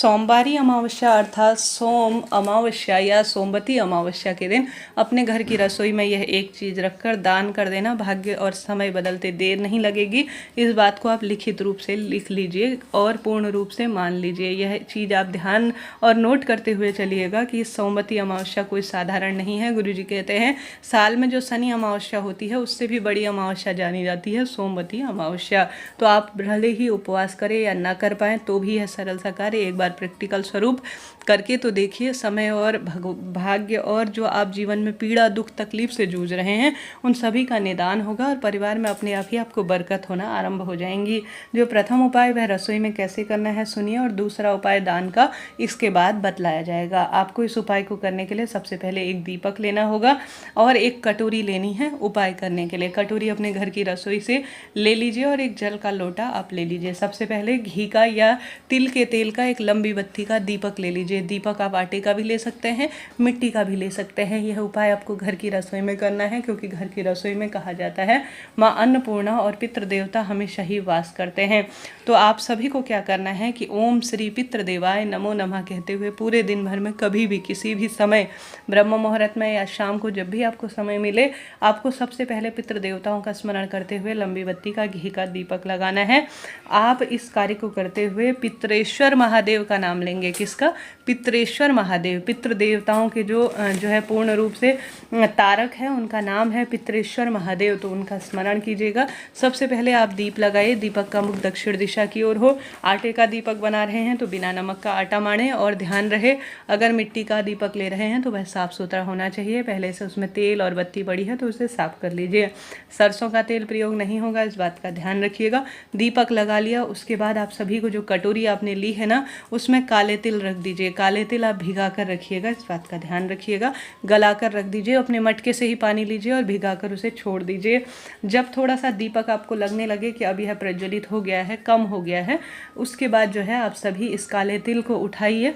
सोमवारी अमावस्या अर्थात सोम अमावस्या या सोमवती अमावस्या के दिन अपने घर की रसोई में यह एक चीज़ रखकर दान कर देना। भाग्य और समय बदलते देर नहीं लगेगी। इस बात को आप लिखित रूप से लिख लीजिए और पूर्ण रूप से मान लीजिए। यह चीज़ आप ध्यान और नोट करते हुए चलिएगा कि सोमवती अमावस्या कोई साधारण नहीं है। गुरुजी कहते हैं साल में जो शनि अमावस्या होती है उससे भी बड़ी अमावस्या जानी जाती है सोमवती अमावस्या। तो आप भले ही उपवास करें या ना कर पाएँ तो भी यह सरल सा कार्य एक बार प्रैक्टिकल स्वरूप करके तो देखिए। समय और भाग्य और जो आप जीवन में पीड़ा दुख तकलीफ से जूझ रहे हैं उन सभी का निदान होगा और परिवार में अपने आप ही आपको बरकत होना आरंभ हो जाएंगी। जो प्रथम उपाय वह रसोई में कैसे करना है सुनिए, और दूसरा उपाय दान का इसके बाद बतलाया जाएगा। आपको इस उपाय को करने के लिए सबसे पहले एक दीपक लेना होगा और एक कटोरी लेनी है उपाय करने के लिए। कटोरी अपने घर की रसोई से ले लीजिए और एक जल का लोटा आप ले लीजिए। सबसे पहले घी का या तिल के तेल का एक लंबी बत्ती का दीपक ले लीजिए। दीपक आप आटे का भी ले सकते हैं, मिट्टी का भी ले सकते हैं। यह उपाय आपको घर की रसोई में करना है क्योंकि घर की रसोई में कहा जाता है माँ अन्नपूर्णा और पितृ देवता हमेशा ही वास करते हैं। तो आप सभी को क्या करना है कि ओम श्री पितृदेवाय नमो नमः कहते हुए पूरे दिन भर में कभी भी किसी भी समय ब्रह्म मुहूर्त में या शाम को जब भी आपको समय मिले आपको सबसे पहले पितृ देवताओं का स्मरण करते हुए लंबी बत्ती का घी का दीपक लगाना है। आप इस कार्य को करते हुए पितरेश्वर महादेव का नाम लेंगे। किसका? पितरेश्वर महादेव। पितृ देवताओं के जो है पूर्ण रूप से तारक है उनका नाम है पितरेश्वर महादेव, तो उनका स्मरण कीजिएगा। सबसे पहले आप दीप लगाइए। दीपक का मुख दक्षिण दिशा की ओर हो। आटे का दीपक बना रहे हैं तो बिना नमक का आटा माने और ध्यान रहे अगर मिट्टी का दीपक ले रहे हैं तो वह साफ सुथरा होना चाहिए। पहले से उसमें तेल और बत्ती पड़ी है तो उसे साफ कर लीजिए। सरसों का तेल प्रयोग नहीं होगा, इस बात का ध्यान रखिएगा। दीपक लगा लिया, उसके बाद आप सभी को जो कटोरी आपने ली है ना उसमें काले तिल रख दीजिए। काले तिल आप भिगा कर रखिएगा, इस बात का ध्यान रखिएगा। गला कर रख दीजिए, अपने मटके से ही पानी लीजिए और भिगा कर उसे छोड़ दीजिए। जब थोड़ा सा दीपक आपको लगने लगे कि अब यह प्रज्वलित हो गया है, कम हो गया है, उसके बाद जो है आप सभी इस काले तिल को उठाइए।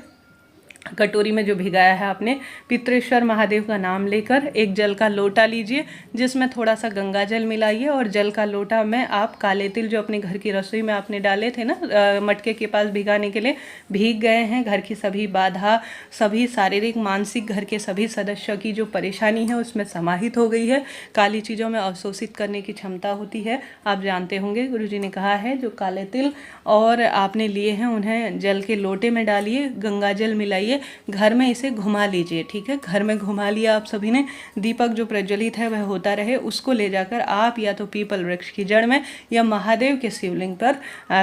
कटोरी में जो भिगाया है आपने, पितरेश्वर महादेव का नाम लेकर एक जल का लोटा लीजिए जिसमें थोड़ा सा गंगा जल मिलाइए और जल का लोटा में आप काले तिल जो अपने घर की रसोई में आपने डाले थे ना मटके के पास भिगाने के लिए, भीग गए हैं। घर की सभी बाधा, सभी शारीरिक मानसिक घर के सभी सदस्यों की जो परेशानी है उसमें समाहित हो गई है। काली चीज़ों में अवशोषित करने की क्षमता होती है, आप जानते होंगे। गुरुजी ने कहा है जो काले तिल और आपने लिए हैं उन्हें जल के लोटे में डालिए, गंगा जल मिलाइए, घर में इसे घुमा लीजिए। ठीक है, घर में घुमा लिया आप सभी ने। दीपक जो प्रज्वलित है वह होता रहे, उसको ले जाकर आप या तो पीपल वृक्ष की जड़ में या महादेव के शिवलिंग पर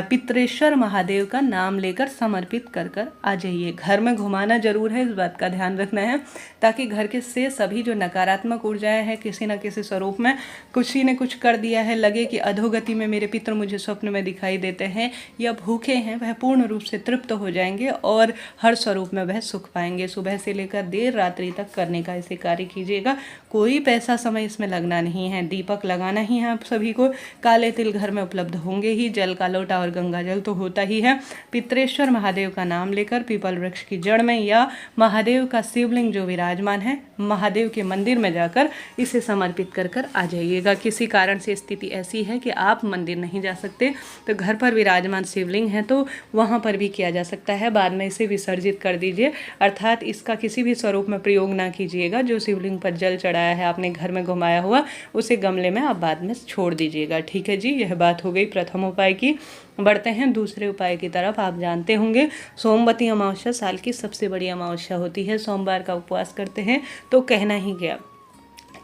पितरेश्वर महादेव का नाम लेकर समर्पित कर कर आ जाइए। घर में घुमाना जरूर है, इस बात का ध्यान रखना है ताकि घर के से सभी जो नकारात्मक ऊर्जाएं हैं किसी न किसी स्वरूप में किसी ने कुछ कर दिया है, लगे कि अधोगति में मेरे पितर मुझे स्वप्न में दिखाई देते हैं या भूखे हैं, वह पूर्ण रूप से तृप्त हो जाएंगे और हर स्वरूप में वह सुख पाएंगे। सुबह से लेकर देर रात्रि तक करने का इसे कार्य कीजिएगा। कोई पैसा समय इसमें लगना नहीं है, दीपक लगाना ही है आप सभी को। काले तिल घर में उपलब्ध होंगे ही, जल का लोटा और गंगा जल तो होता ही है। पितरेश्वर महादेव का नाम लेकर पीपल वृक्ष की जड़ में या महादेव का शिवलिंग जो विराजमान है महादेव के मंदिर में जाकर इसे समर्पित कर कर आ जाइएगा। किसी कारण से स्थिति ऐसी है कि आप मंदिर नहीं जा सकते तो घर पर विराजमान शिवलिंग है तो वहाँ पर भी किया जा सकता है। बाद में इसे विसर्जित कर दीजिए, अर्थात इसका किसी भी स्वरूप में प्रयोग ना कीजिएगा। जो शिवलिंग पर जल चढ़ाया है आपने घर में घुमाया हुआ, उसे गमले में आप बाद में छोड़ दीजिएगा। ठीक है जी, यह बात हो गई प्रथम उपाय की। बढ़ते हैं दूसरे उपाय की तरफ। आप जानते होंगे सोमवती अमावस्या साल की सबसे बड़ी अमावस्या होती है। सोमवार का उपवास करते हैं तो कहना ही गया,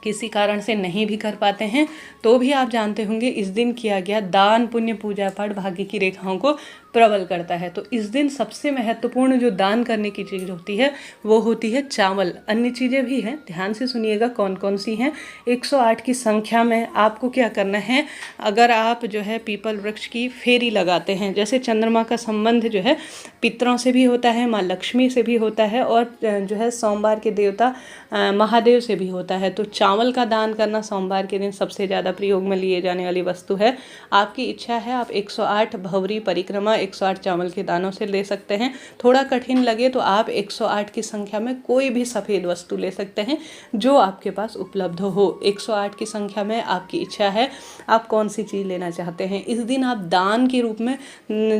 किसी कारण से नहीं भी कर पाते हैं तो भी आप जानते होंगे इस दिन किया गया दान पुण्य पूजा पाठ भाग्य की रेखाओं को प्रबल करता है। तो इस दिन सबसे महत्वपूर्ण जो दान करने की चीज़ होती है वो होती है चावल। अन्य चीज़ें भी हैं, ध्यान से सुनिएगा कौन कौन सी हैं। 108 की संख्या में आपको क्या करना है, अगर आप जो है पीपल वृक्ष की फेरी लगाते हैं, जैसे चंद्रमा का संबंध जो है पितरों से भी होता है, माँ लक्ष्मी से भी होता है और जो है सोमवार के देवता महादेव से भी होता है। तो चावल का दान करना सोमवार के दिन सबसे ज़्यादा प्रयोग में लिए जाने वाली वस्तु है। आपकी इच्छा है आप 108 भंवरी परिक्रमा 108 चावल के दानों से ले सकते हैं। थोड़ा कठिन लगे तो आप 108 की संख्या में कोई भी सफ़ेद वस्तु ले सकते हैं जो आपके पास उपलब्ध हो। 108 की संख्या में आपकी इच्छा है आप कौन सी चीज़ लेना चाहते हैं। इस दिन आप दान के रूप में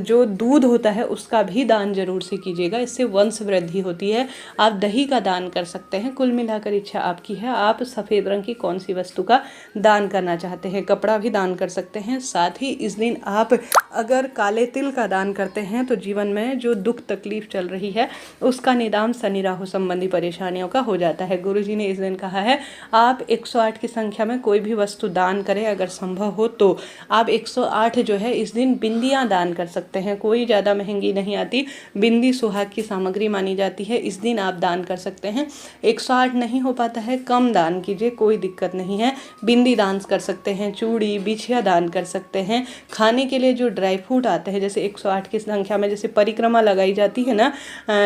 जो दूध होता है उसका भी दान जरूर से कीजिएगा, इससे वंश वृद्धि होती है। आप दही का दान कर सकते हैं। कुल मिलाकर इच्छा आपकी है आप सफ़ेद रंग की कौन सी वस्तु का दान करना चाहते हैं। कपड़ा भी दान कर सकते हैं। साथ ही इस दिन आप अगर काले तिल का दान करते हैं तो जीवन में जो दुख तकलीफ चल रही है उसका निदान शनि राहु संबंधी परेशानियों का हो जाता है। गुरुजी ने इस दिन कहा है आप 108 की संख्या में कोई भी वस्तु दान करें, अगर संभव हो तो आप 108 जो है इस दिन बिंदियां दान कर सकते हैं। कोई ज़्यादा महंगी नहीं आती, बिंदी सुहाग की सामग्री मानी जाती है, इस दिन आप दान कर सकते हैं। 108 नहीं हो पाता है कम दान कीजिए, कोई दिक्कत नहीं है। बिंदी दान कर सकते हैं, चूड़ी बिछिया दान कर सकते हैं। खाने के लिए जो ड्राई फ्रूट आते हैं जैसे 108 की संख्या में जैसे परिक्रमा लगाई जाती है ना,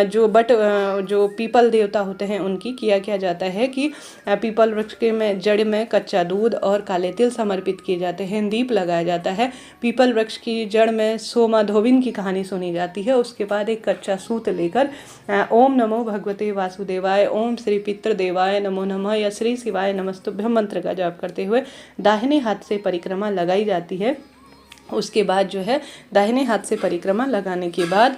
जो पीपल देवता होते हैं उनकी क्या जाता है कि पीपल वृक्ष के में जड़ में कच्चा दूध और काले तिल समर्पित किए जाते हैं, दीप लगाया जाता है। पीपल वृक्ष की जड़ में सोमा धोबिन की कहानी सुनी जाती है। उसके बाद एक कच्चा सूत लेकर ओम नमो भगवते वासुदेवाय, ओम श्री पितृदेवाय नमो नमः या श्री शिवाय नमस्तुभ्यं मंत्र का जाप करते हुए दाहिने हाथ से परिक्रमा लगाई जाती है। उसके बाद जो है दाहिने हाथ से परिक्रमा लगाने के बाद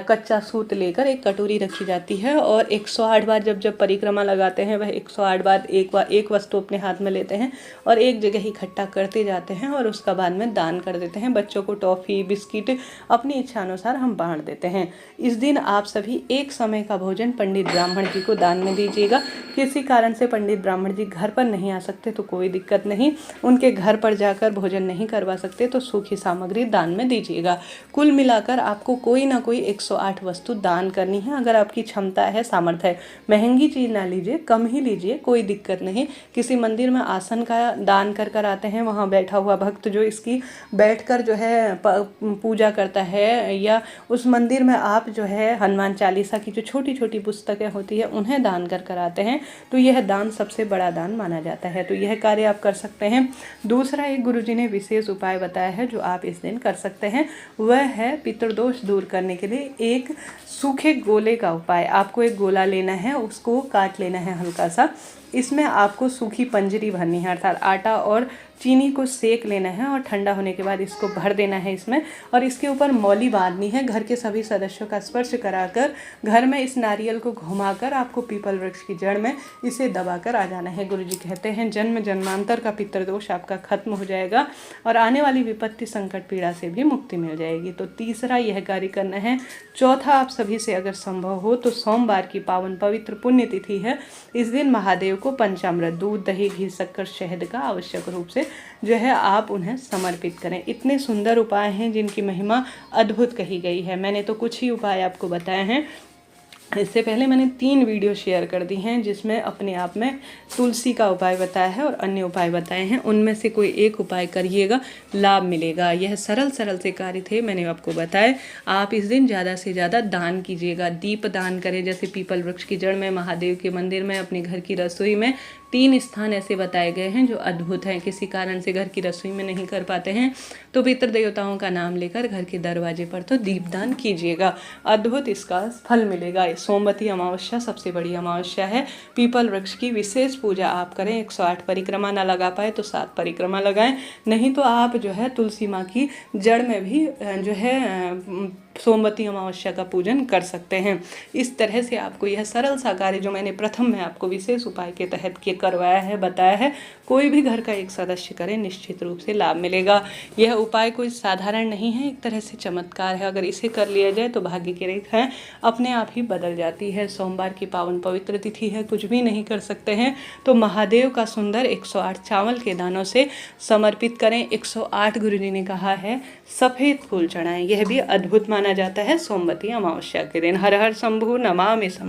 कच्चा सूत लेकर एक कटोरी रखी जाती है और 108 बार जब परिक्रमा लगाते हैं वह 108 बार एक वस्तु अपने हाथ में लेते हैं और एक जगह इकट्ठा करते जाते हैं और उसका बाद में दान कर देते हैं। बच्चों को टॉफ़ी बिस्किट अपनी इच्छा अनुसार हम बांट देते हैं। इस दिन आप सभी एक समय का भोजन पंडित ब्राह्मण जी को दान में दीजिएगा। किसी कारण से पंडित ब्राह्मण जी घर पर नहीं आ सकते तो कोई दिक्कत नहीं, उनके घर पर जाकर भोजन नहीं करवा सकते तो सूखी सामग्री दान में दीजिएगा। कुल मिलाकर आपको कोई ना कोई 108 वस्तु दान करनी है। अगर आपकी क्षमता है सामर्थ्य है, महंगी चीज़ ना लीजिए, कम ही लीजिए, कोई दिक्कत नहीं। किसी मंदिर में आसन का दान कर आते हैं, वहाँ बैठा हुआ भक्त जो इसकी बैठकर जो है पूजा करता है, या उस मंदिर में आप जो है हनुमान चालीसा की जो छोटी छोटी पुस्तकें होती है उन्हें दान कर आते हैं तो यह दान सबसे बड़ा दान माना जाता है। तो यह कार्य आप कर सकते हैं। दूसरा एक गुरुजी ने विशेष उपाय बताया है जो आप इस दिन कर सकते हैं, वह है पितृदोष दूर करने के लिए एक सूखे गोले का उपाय। आपको एक गोला लेना है, उसको काट लेना है हल्का सा, इसमें आपको सूखी पंजरी भरनी है अर्थात आटा और चीनी को सेक लेना है और ठंडा होने के बाद इसको भर देना है इसमें और इसके ऊपर मौली बांधनी है। घर के सभी सदस्यों का स्पर्श कराकर घर में इस नारियल को घुमाकर आपको पीपल वृक्ष की जड़ में इसे दबाकर आ जाना है। गुरुजी कहते हैं जन्म जन्मांतर का पितृदोष आपका खत्म हो जाएगा और आने वाली विपत्ति संकट पीड़ा से भी मुक्ति मिल जाएगी। तो तीसरा यह कार्य करना है। चौथा आप सभी से अगर संभव हो तो सोमवार की पावन पवित्र पुण्य तिथि है, इस दिन महादेव को पंचामृत दूध दही घी शक्कर शहद का आवश्यक रूप से जो है आप उन्हें समर्पित करें। इतने सुंदर उपाय हैं जिनकी महिमा अद्भुत कही गई है। मैंने तो कुछ ही उपाय आपको बताए हैं, इससे पहले मैंने 3 वीडियो शेयर कर दी हैं जिसमें अपने आप में तुलसी का उपाय बताया है और अन्य उपाय बताए हैं। उनमें से कोई एक उपाय करिएगा, लाभ मिलेगा। यह सरल से कार्य थे, मैंने आपको बताए। आप इस दिन ज़्यादा से ज़्यादा दान कीजिएगा। दीप दान करें, जैसे पीपल वृक्ष की जड़ में, महादेव के मंदिर में, अपने घर की रसोई में। 3 स्थान ऐसे बताए गए हैं जो अद्भुत हैं। किसी कारण से घर की रसोई में नहीं कर पाते हैं तो पितृ देवताओं का नाम लेकर घर के दरवाजे पर तो दीपदान कीजिएगा, अद्भुत इसका फल मिलेगा। सोमवती अमावस्या सबसे बड़ी अमावस्या है। पीपल वृक्ष की विशेष पूजा आप करें। 108 परिक्रमा ना लगा पाए तो 7 परिक्रमा लगाएं, नहीं तो आप जो है तुलसी माँ की जड़ में भी जो है सोमवती अमावस्या का पूजन कर सकते हैं। इस तरह से आपको यह सरल सा कार्य जो मैंने प्रथम में आपको विशेष उपाय के तहत किए करवाया है, बताया है, कोई भी घर का एक सदस्य करे, निश्चित रूप से लाभ मिलेगा। यह उपाय कोई साधारण नहीं है, एक तरह से चमत्कार है। अगर इसे कर लिया जाए तो भाग्य की रेखा अपने आप ही बदल जाती है। सोमवार की पावन पवित्र तिथि है, कुछ भी नहीं कर सकते हैं तो महादेव का सुंदर 108 चावल के दानों से समर्पित करें। 108 गुरुजी ने कहा है सफ़ेद फूल चढ़ाएं, यह भी अद्भुत माना जाता है सोमवती अमावस्या के दिन। हर हर शंभु नमामि शंभु।